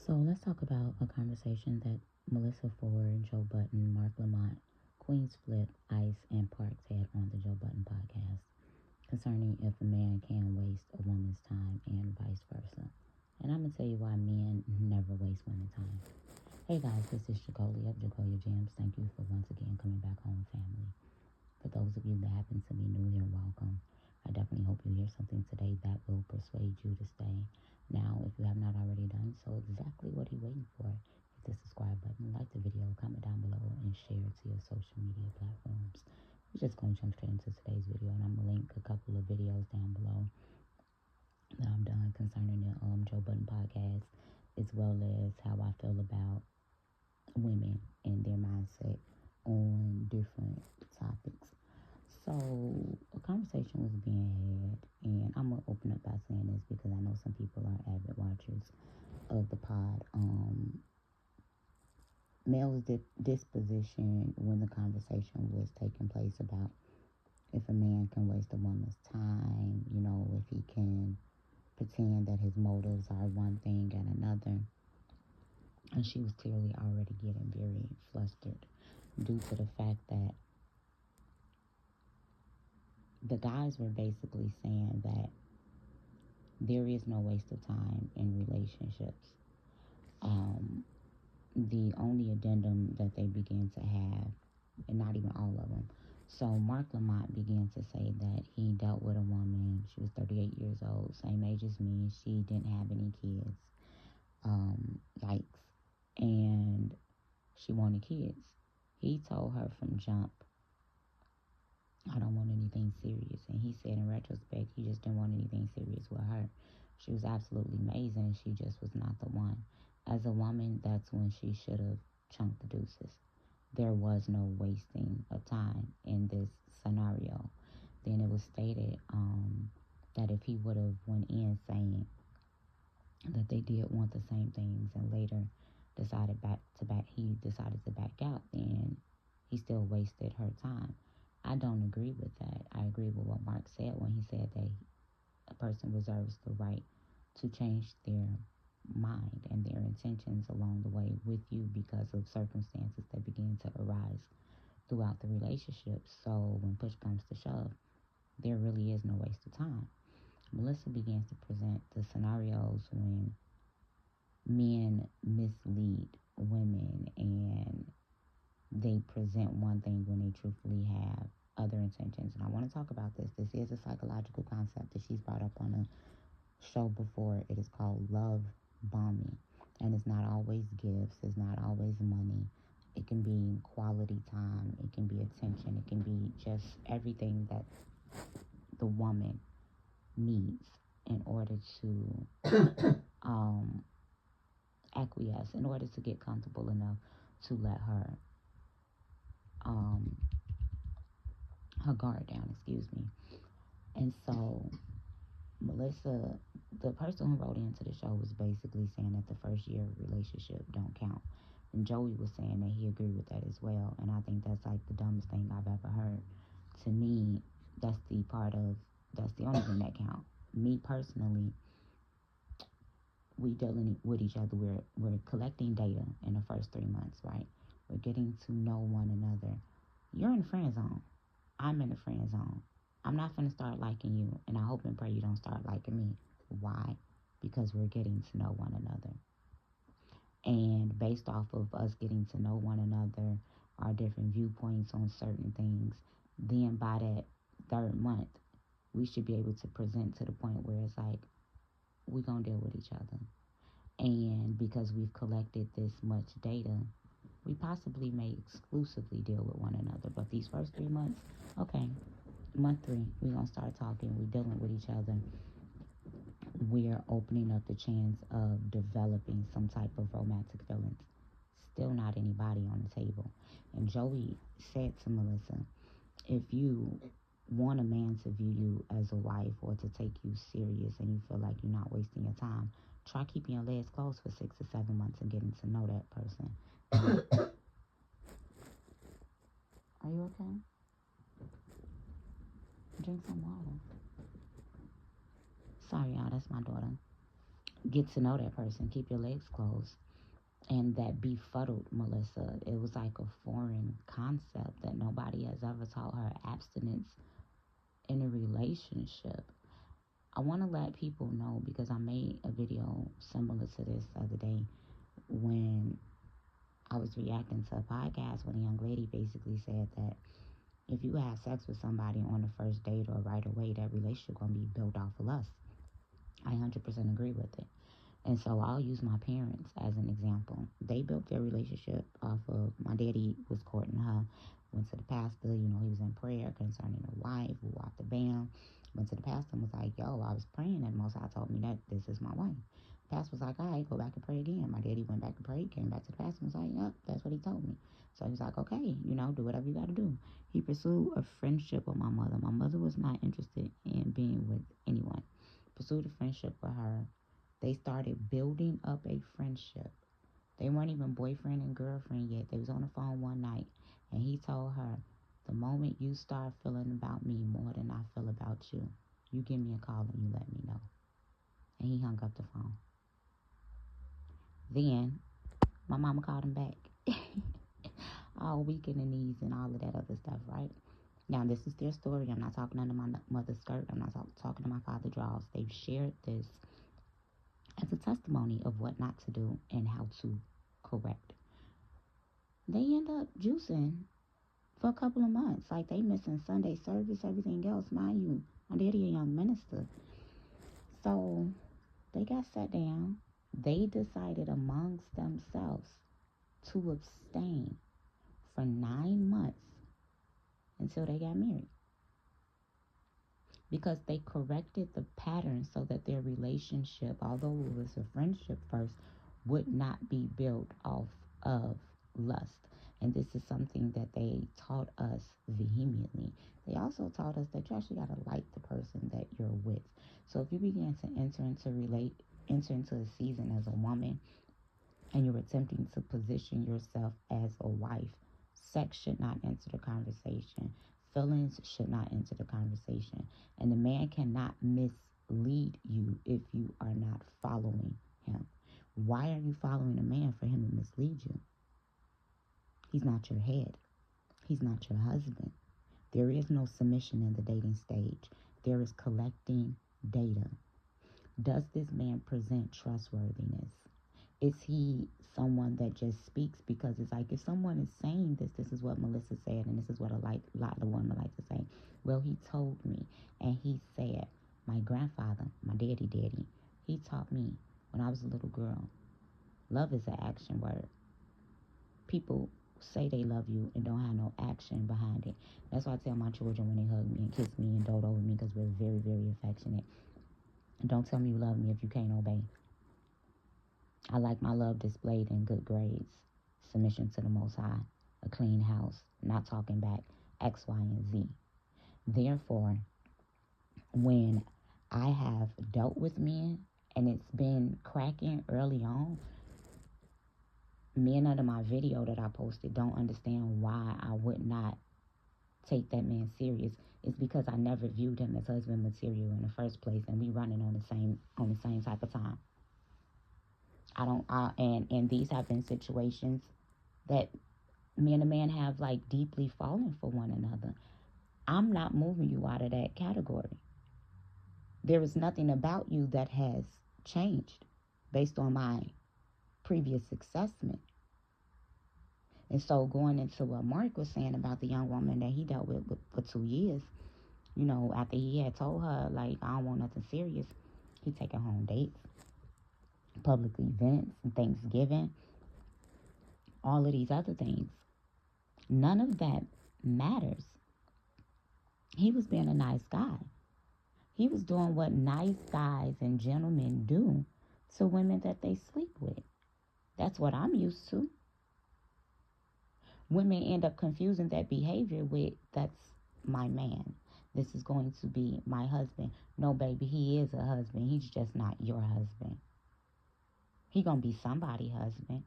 So let's talk about a conversation that Melyssa Ford, Joe Budden, Mark Lamont, Queenz Flip, Ice, and Parks had on the Joe Budden podcast concerning if a man can waste a woman's time and vice versa. And I'm going to tell you why men never waste women's time. Hey guys, this is Jacolia of Jacolia Gems. Thank you for once again coming back home, family. For those of you that happen to be new here, welcome. I definitely hope you hear something today that will persuade you to stay. Now, if you have not already done so, exactly what are you waiting for? Hit the subscribe button, like the video, comment down below, and share it to your social media platforms. We're just going to jump straight into today's video, and I'm going to link a couple of videos down below that I've done concerning the Joe Budden podcast, as well as how I feel about women and their mindset on different topics. So a conversation was being had, and I'm gonna open up by saying this because I know some people are avid watchers of the pod. Male's disposition when the conversation was taking place about if a man can waste a woman's time, if he can pretend that his motives are one thing and another. And she was clearly already getting very flustered due to the fact that the guys were basically saying that there is no waste of time in relationships. The only addendum that they began to have, and not even all of them. So Mark Lamont began to say that he dealt with a woman. She was 38 years old, same age as me. She didn't have any kids. Yikes. And she wanted kids. He told her from jump, I don't want anything serious. And he said in retrospect, he just didn't want anything serious with her. She was absolutely amazing. She just was not the one. As a woman, that's when she should have chunked the deuces. There was no wasting of time in this scenario. Then it was stated that if he would have went in saying that they did want the same things and later decided he decided to back out, then he still wasted her time. I don't agree with that. I agree with what Mark said when he said that a person reserves the right to change their mind and their intentions along the way with you because of circumstances that begin to arise throughout the relationship. So when push comes to shove, there really is no waste of time. Melyssa begins to present the scenarios when men mislead women and they present one thing when they truthfully have other intentions. And I want to talk about this. This is a psychological concept that she's brought up on a show before. It is called love bombing. And it's not always gifts. It's not always money. It can be quality time. It can be attention. It can be just everything that the woman needs in order to acquiesce, in order to get comfortable enough to let her guard down, excuse me. And so Melyssa, the person who wrote into the show, was basically saying that the first year of relationship don't count. And Joey was saying that he agreed with that as well. And I think that's like the dumbest thing I've ever heard. To me, that's the only thing that counts. Me personally, we dealing with each other. We're collecting data in the first 3 months, right? We're getting to know one another. You're in the friend zone. I'm in the friend zone. I'm not going to start liking you, and I hope and pray you don't start liking me. Why? Because we're getting to know one another. And based off of us getting to know one another, our different viewpoints on certain things, then by that 3rd month, we should be able to present to the point where it's like, we're going to deal with each other. And because we've collected this much data, we possibly may exclusively deal with one another. But these first 3 months, okay, month 3, we're going to start talking. We're dealing with each other. We're opening up the chance of developing some type of romantic feelings. Still not anybody on the table. And Joey said to Melyssa, if you want a man to view you as a wife or to take you serious and you feel like you're not wasting your time, try keeping your legs closed for 6 to 7 months and getting to know that person. Are you okay? Drink some water. Sorry, y'all, that's my daughter. get to know that person. Keep your legs closed. And that befuddled Melyssa. It was like a foreign concept that nobody has ever taught her. Abstinence in a relationship. I want to let people know, because I made a video similar to this the other day when I was reacting to a podcast when a young lady basically said that if you have sex with somebody on the first date or right away, that relationship going to be built off of lust. I 100% agree with it. And so I'll use my parents as an example. They built their relationship off of, my daddy was courting her, went to the pastor, he was in prayer concerning a wife, who walked the band, went to the pastor and was like, yo, I was praying and the Most High told me that this is my wife. The pastor was like, all right, go back and pray again. My daddy went back to pray, came back to the pastor and was like, yep, that's what he told me. So he's like, okay, do whatever you got to do. He pursued a friendship with my mother. My mother was not interested in being with anyone. Pursued a friendship with her. They started building up a friendship. They weren't even boyfriend and girlfriend yet. They was on the phone one night, and he told her, the moment you start feeling about me more than I feel about you, you give me a call and you let me know. And he hung up the phone. Then my mama called him back. All weak in the knees and all of that other stuff, right? Now, this is their story. I'm not talking under my mother's skirt. I'm not talking to my father's draws. They've shared this as a testimony of what not to do and how to correct. They end up juicing for a couple of months. Like, they missing Sunday service, everything else. Mind you, my daddy a young minister. So they got sat down. They decided amongst themselves to abstain for 9 months until they got married. Because they corrected the pattern so that their relationship, although it was a friendship first, would not be built off of lust. And this is something that they taught us vehemently. They also taught us that you actually got to like the person that you're with. So if you begin to enter into a season as a woman and you're attempting to position yourself as a wife, sex should not enter the conversation. Feelings should not enter the conversation. And the man cannot mislead you if you are not following him. Why are you following a man for him to mislead you? He's not your head. He's not your husband. There is no submission in the dating stage. There is collecting data. Does this man present trustworthiness? Is he someone that just speaks? Because it's like, if someone is saying this is what Melyssa said, and this is what a lot of women like to say. Well, he told me, and he said, my grandfather, my daddy, he taught me when I was a little girl, love is an action word. People say they love you and don't have no action behind it. That's why I tell my children when they hug me and kiss me and dote over me, because we're very, very affectionate. And don't tell me you love me if you can't obey. I like my love displayed in good grades, submission to the Most High, a clean house, not talking back, X, Y, and Z. Therefore, when I have dealt with men and it's been cracking early on, men under my video that I posted don't understand why I would not take that man serious. It's because I never viewed him as husband material in the first place, and we running on the same type of time. And these have been situations that me and a man have like deeply fallen for one another. I'm not moving you out of that category. There is nothing about you that has changed based on my previous assessment. And so going into what Mark was saying about the young woman that he dealt with for 2 years, after he had told her, like, I don't want nothing serious, he taking home dates, public events, Thanksgiving, all of these other things. None of that matters. He was being a nice guy. He was doing what nice guys and gentlemen do to women that they sleep with. That's what I'm used to. Women end up confusing that behavior with, that's my man. This is going to be my husband. No, baby, he is a husband. He's just not your husband. He gonna be somebody's husband.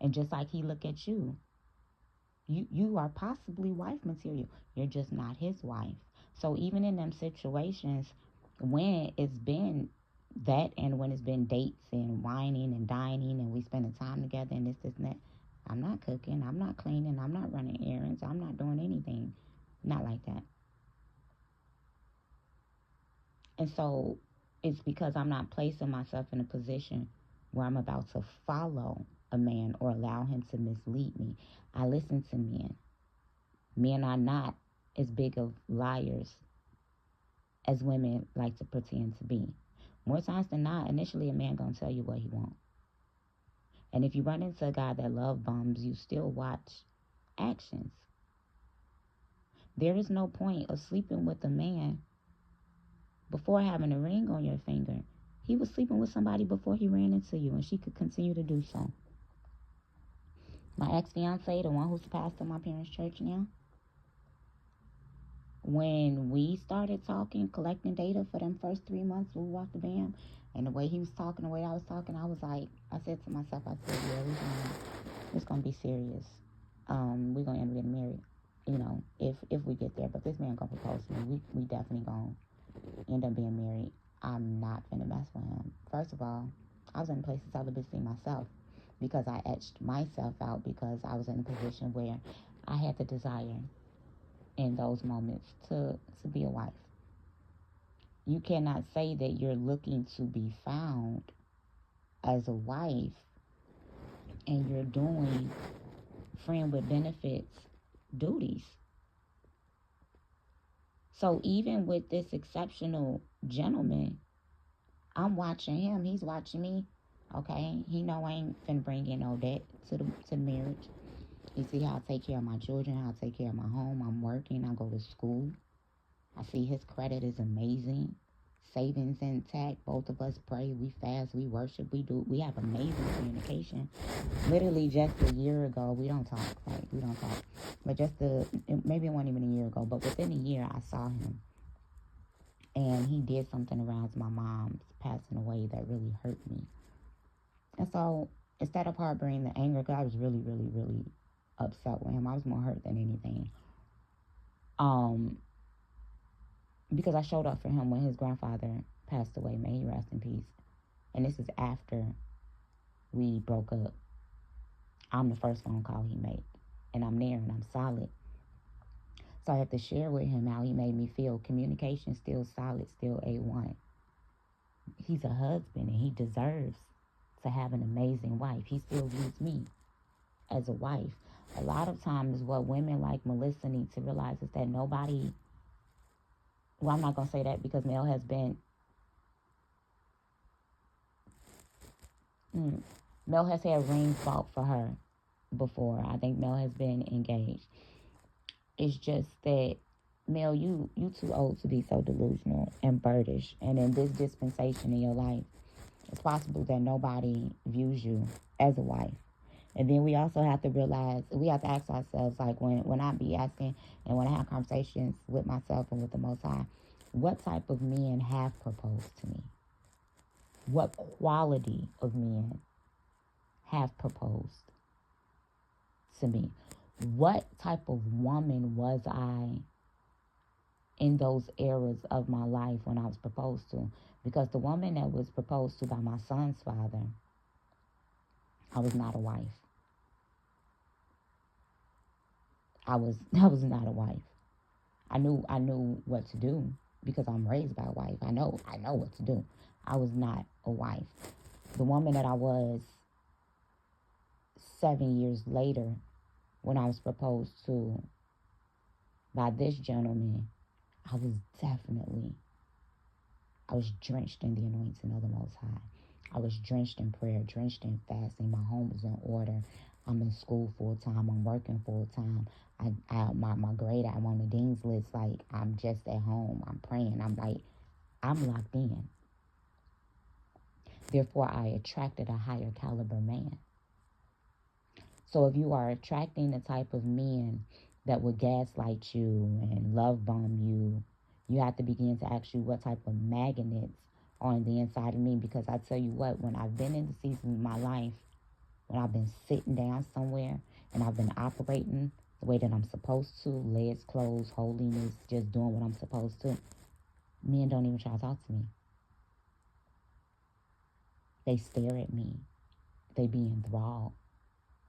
And just like he look at you, you are possibly wife material. You're just not his wife. So even in them situations when it's been That, and when it's been dates and whining and dining and we spending time together and this and that, I'm not cooking, I'm not cleaning, I'm not running errands, I'm not doing anything. Not like that. And so it's because I'm not placing myself in a position where I'm about to follow a man or allow him to mislead me. I listen to men. Men are not as big of liars as women like to pretend to be. More times than not, initially a man gonna tell you what he wants. And if you run into a guy that love bombs, you still watch actions. There is no point of sleeping with a man before having a ring on your finger. He was sleeping with somebody before he ran into you, and she could continue to do so. My ex-fiance, the one who's the pastor of my parents' church now, when we started talking, collecting data for them first 3 months when we walked the band, and the way he was talking, the way I was talking, I was like, I said to myself, I said, yeah, it's gonna be serious. We're gonna end up getting married, if we get there. But this man gonna propose to me. We definitely gonna end up being married. I'm not finna mess with him. First of all, I was in a place of celibacy myself because I etched myself out because I was in a position where I had the desire in those moments to be a wife. You cannot say that you're looking to be found as a wife and you're doing friend with benefits duties. So even with this exceptional gentleman, I'm watching him, he's watching me. Okay, he know I ain't finna bring in no debt to the marriage. You see how I take care of my children, how I take care of my home. I'm working, I go to school. I see his credit is amazing. Savings intact. Both of us pray, we fast, we worship, we have amazing communication. Literally just a year ago, we don't talk, right? We don't talk. But maybe it wasn't even a year ago, but within a year, I saw him. And he did something around my mom's passing away that really hurt me. And so instead of harboring the anger, because I was really, really, really upset with him. I was more hurt than anything. Because I showed up for him when his grandfather passed away. May he rest in peace. And this is after we broke up. I'm the first phone call he made. And I'm there and I'm solid. So I have to share with him how he made me feel. Communication still solid, still A1. He's a husband and he deserves to have an amazing wife. He still views me as a wife. A lot of times what women like Melyssa need to realize is that nobody, well, I'm not going to say that because Mel has had rings bought for her before. I think Mel has been engaged. It's just that, Mel, you too old to be so delusional and birdish. And in this dispensation in your life, it's possible that nobody views you as a wife. And then we also have to realize, we have to ask ourselves, like when I be asking and when I have conversations with myself and with the Most High, what type of men have proposed to me? What quality of men have proposed to me? What type of woman was I in those eras of my life when I was proposed to? Because the woman that was proposed to by my son's father, I was not a wife. I was not a wife. I knew what to do because I'm raised by a wife. I know what to do. I was not a wife. The woman that I was 7 years later when I was proposed to by this gentleman, I was drenched in the anointing of the Most High. I was drenched in prayer, drenched in fasting. My home was in order. I'm in school full time. I'm working full time. My grade, I'm on the dean's list. Like, I'm just at home. I'm praying. I'm locked in. Therefore, I attracted a higher caliber man. So if you are attracting the type of men that will gaslight you and love bomb you, you have to begin to ask you what type of magnets are on the inside of me. Because I tell you what, when I've been in the season of my life, when I've been sitting down somewhere and I've been operating the way that I'm supposed to, legs closed, holiness, just doing what I'm supposed to, men don't even try to talk to me. They stare at me. They be enthralled.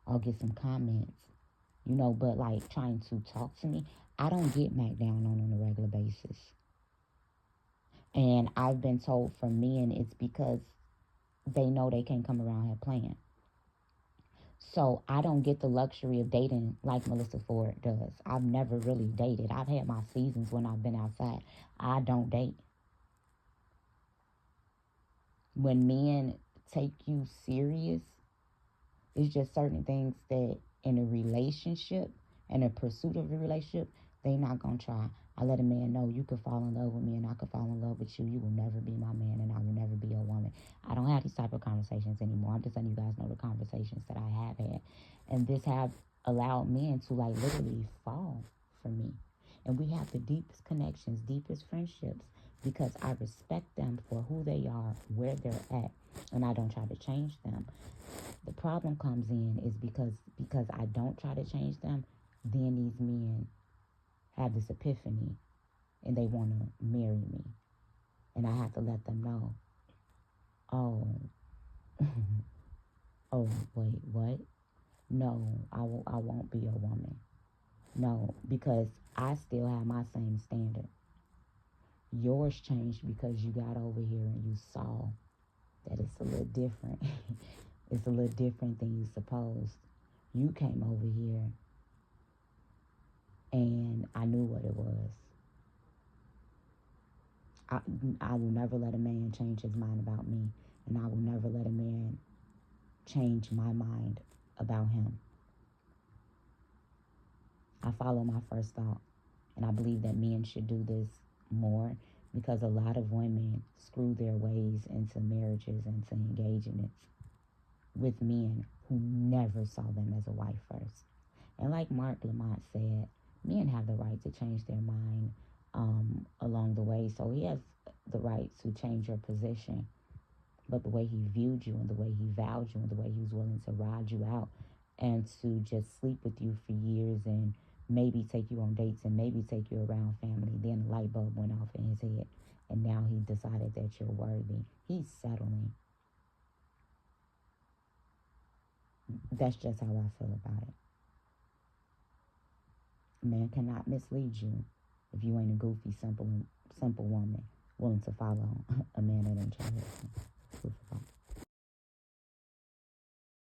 I'll get some comments, but like trying to talk to me, I don't get knocked down on a regular basis. And I've been told from men it's because they know they can't come around here playing. So I don't get the luxury of dating like Melyssa Ford does. I've never really dated. I've had my seasons when I've been outside. I don't date. When men take you serious, it's just certain things that in a relationship, in a pursuit of a relationship, they not going to try. I let a man know you could fall in love with me and I could fall in love with you. You will never be my man and I will never be a woman. I don't have these type of conversations anymore. I'm just letting you guys know the conversations that I have had. And this have allowed men to like literally fall for me. And we have the deepest connections, deepest friendships because I respect them for who they are, where they're at, and I don't try to change them. The problem comes in is because I don't try to change them, then these men have this epiphany and they want to marry me. And I have to let them know, oh, oh, wait, what? No, I won't be a woman. No, because I still have my same standard. Yours changed because you got over here and you saw that it's a little different. It's a little different than you supposed. You came over here and I knew what it was. I will never let a man change his mind about me, and I will never let a man change my mind about him. I follow my first thought, and I believe that men should do this more because a lot of women screw their ways into marriages and to engagements with men who never saw them as a wife first. And like Lamont said, men have the right to change their mind along the way. So he has the right to change your position. But the way he viewed you and the way he valued you and the way he was willing to ride you out and to just sleep with you for years and maybe take you on dates and maybe take you around family, then the light bulb went off in his head and now he decided that you're worthy. He's settling. That's just how I feel about it. A man cannot mislead you if you ain't a goofy, simple woman willing to follow a man that ain't your husband.